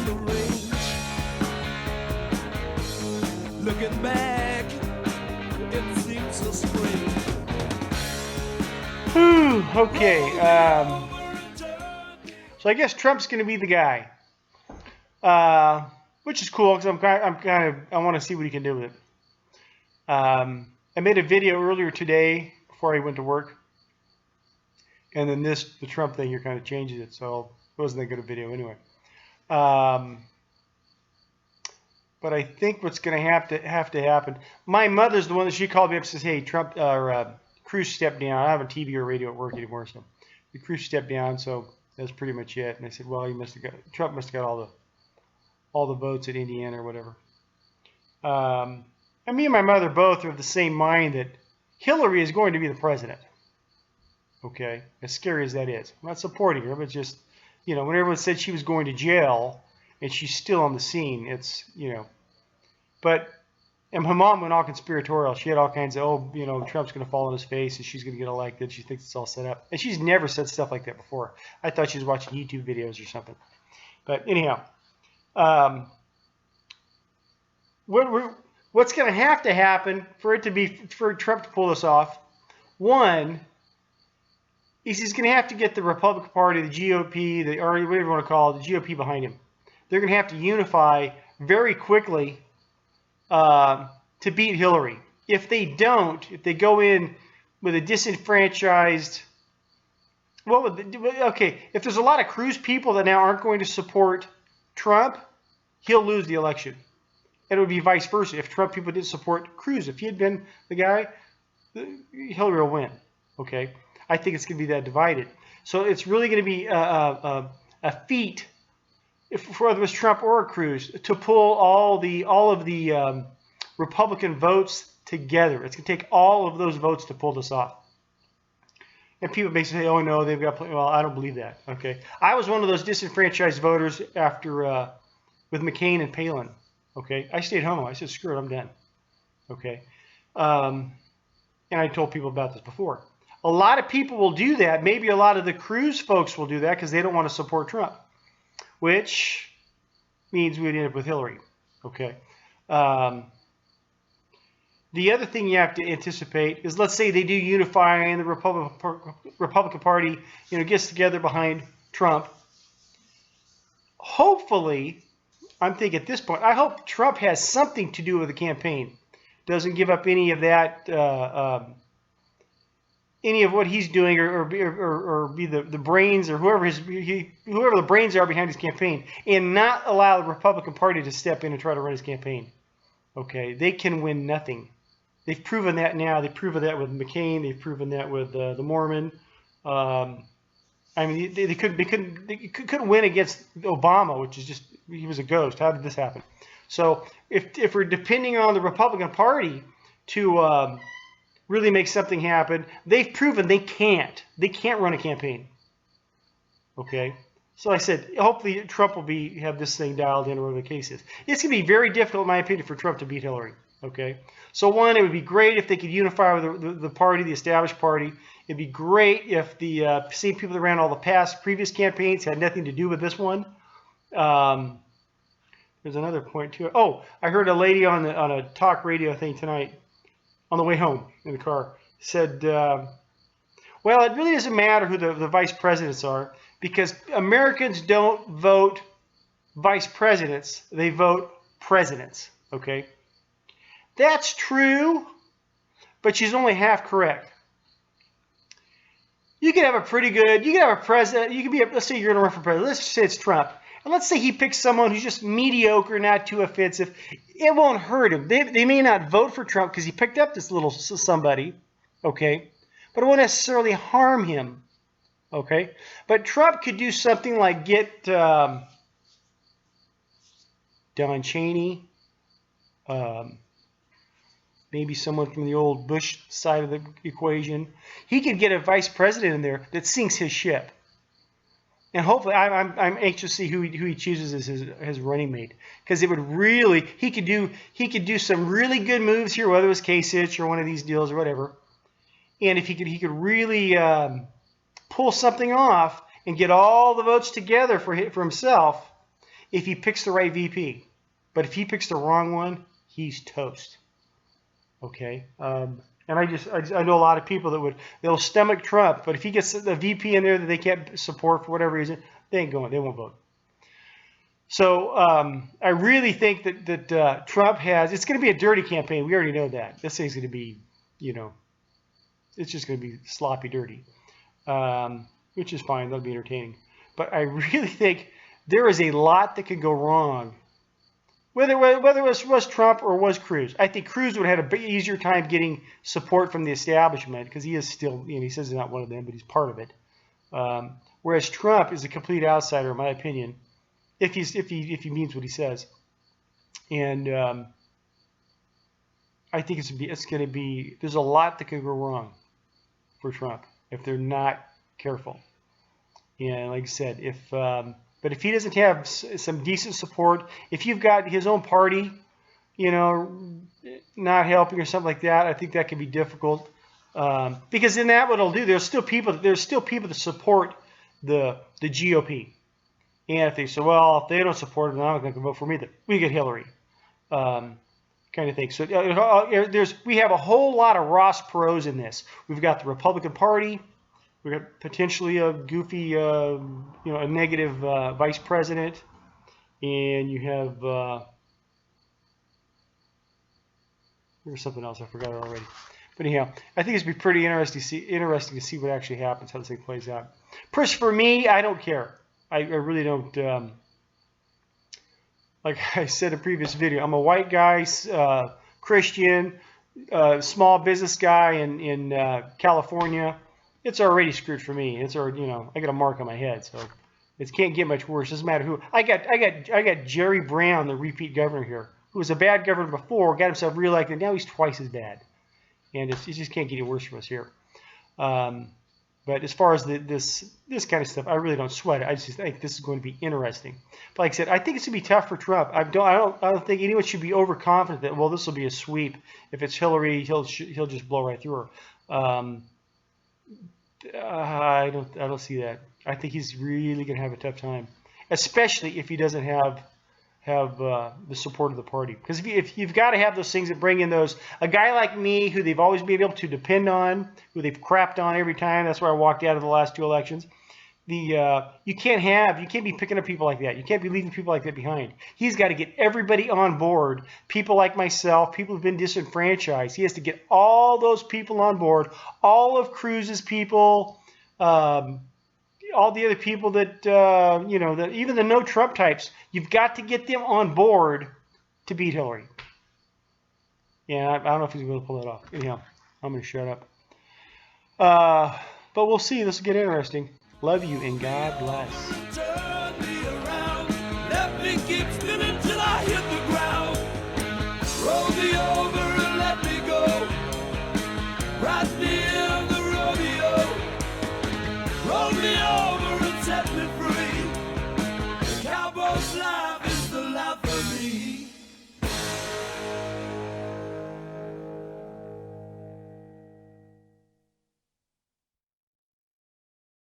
on the range. Looking back, it seems so strange. Okay. So I guess Trump's going to be the guy, which is cool because I want to see what he can do with it. I made a video earlier today before I went to work, and then the Trump thing here kind of changes it, so it wasn't that good a video anyway. But I think what's going to have to happen. My mother's the one that she called me up and says, "Hey, Trump or Cruz stepped down." I don't have a TV or radio at work anymore, so the Cruz stepped down. So that's pretty much it. And I said, "Well, Trump must have got all the votes at Indiana or whatever." And me and my mother both are of the same mind that Hillary is going to be the president. Okay, as scary as that is, I'm not supporting her, but just when everyone said she was going to jail and she's still on the scene, it's But and my mom went all conspiratorial. She had all kinds of, Trump's going to fall on his face and she's going to get elected. She thinks it's all set up. And she's never said stuff like that before. I thought she was watching YouTube videos or something. But anyhow, what's going to happen for Trump to pull this off? One is he's going to have to get the Republican Party, the GOP, or whatever you want to call it, the GOP behind him. They're going to have to unify very quickly to beat Hillary. If they don't, if they go in with a disenfranchised, if there's a lot of Cruz people that now aren't going to support Trump, he'll lose the election. And it would be vice versa. If Trump people didn't support Cruz, if he had been the guy, Hillary will win. Okay, I think it's going to be that divided. So it's really going to be a feat, for whether it was Trump or Cruz, to pull all of the Republican votes together. It's going to take all of those votes to pull this off. And people may say, "Oh no, they've got." Well, I don't believe that. Okay, I was one of those disenfranchised voters after with McCain and Palin. Okay, I stayed home. I said, "Screw it, I'm done." Okay, and I told people about this before. A lot of people will do that. Maybe a lot of the Cruz folks will do that because they don't want to support Trump, which means we'd end up with Hillary. Okay. The other thing you have to anticipate is, let's say they do unify and the Republican Party, gets together behind Trump. Hopefully, I'm thinking at this point, I hope Trump has something to do with the campaign. Doesn't give up any of that, any of what he's doing, or be the brains, or whoever the brains are behind his campaign, and not allow the Republican Party to step in and try to run his campaign. Okay, they can win nothing. They've proven that now. They've proven that with McCain. They've proven that with the Mormon. I mean, they couldn't win against Obama, which is just, he was a ghost. How did this happen? So if we're depending on the Republican Party to really make something happen, they've proven they can't. They can't run a campaign. Okay. So I said, hopefully Trump will have this thing dialed in, or whatever the case is. It's going to be very difficult, in my opinion, for Trump to beat Hillary. Okay. So one, it would be great if they could unify with the party, the established party. It'd be great if the same people that ran all the previous campaigns had nothing to do with this one. There's another point to it. Oh, I heard a lady on a talk radio thing tonight on the way home in the car said, well, it really doesn't matter who the vice presidents are, because Americans don't vote vice presidents, they vote presidents. Okay, that's true, but she's only half correct. You could have a president, you could be, let's say you're going to run for president, let's say it's Trump, and let's say he picks someone who's just mediocre, not too offensive. It won't hurt him. They may not vote for Trump because he picked up this little somebody, okay, but it won't necessarily harm him, okay. But Trump could do something like get Don Cheney, maybe someone from the old Bush side of the equation. He could get a vice president in there that sinks his ship. And hopefully, I'm anxious to see who he chooses as his running mate, because it would really, he could do some really good moves here, whether it was Kasich or one of these deals or whatever. And if he could really pull something off and get all the votes together for himself, if he picks the right VP. But if he picks the wrong one, he's toast. Okay. And I know a lot of people that they'll stomach Trump, but if he gets the VP in there that they can't support for whatever reason, they won't vote. So I really think that Trump it's going to be a dirty campaign. We already know that. This thing's going to be, it's just going to be sloppy dirty, which is fine. That'll be entertaining. But I really think there is a lot that could go wrong. Whether it was Trump or was Cruz. I think Cruz would have had a bit easier time getting support from the establishment because he is still, he says he's not one of them, but he's part of it. Whereas Trump is a complete outsider, in my opinion, if he means what he says. And I think it's going to be, there's a lot that could go wrong for Trump if they're not careful. And like I said, but if he doesn't have some decent support, if you've got his own party, not helping or something like that, I think that can be difficult. Because in that, what it'll do, there's still people that support the GOP. And if they say, well, if they don't support him, then I'm not going to vote for me. Then we get Hillary, kind of thing. So we have a whole lot of Ross Perot's in this. We've got the Republican Party. We've got potentially a goofy, a negative vice president, and you have there's something else I forgot already. But anyhow, I think it's be pretty interesting to see what actually happens, how this thing plays out. For me, I don't care. I really don't. Like I said in a previous video, I'm a white guy, Christian, small business guy in California. It's already screwed for me. It's already, I got a mark on my head, so it can't get much worse. Doesn't matter who. I got Jerry Brown, the repeat governor here, who was a bad governor before, got himself reelected. Now he's twice as bad, and it just can't get any worse for us here. But as far as this kind of stuff, I really don't sweat it. I just think this is going to be interesting. But like I said, I think it's going to be tough for Trump. I don't think anyone should be overconfident that this will be a sweep. If it's Hillary, he'll just blow right through her. I don't see that. I think he's really going to have a tough time, especially if he doesn't have the support of the party. Because if you've got to have those things that bring in a guy like me who they've always been able to depend on, who they've crapped on every time. That's why I walked out of the last two elections. You can't be picking up people like that. You can't be leaving people like that behind. He's got to get everybody on board. People like myself, people who've been disenfranchised. He has to get all those people on board. All of Cruz's people, all the other people that even the no Trump types. You've got to get them on board to beat Hillary. Yeah, I don't know if he's going to pull that off. Anyhow, I'm going to shut up. But we'll see. This will get interesting. Love you and God bless. Turn me around, let me keep spinning till I hit the ground. Roll me over and let me go. Ride me in the rodeo. Roll me over and set me free. The cowboy slide.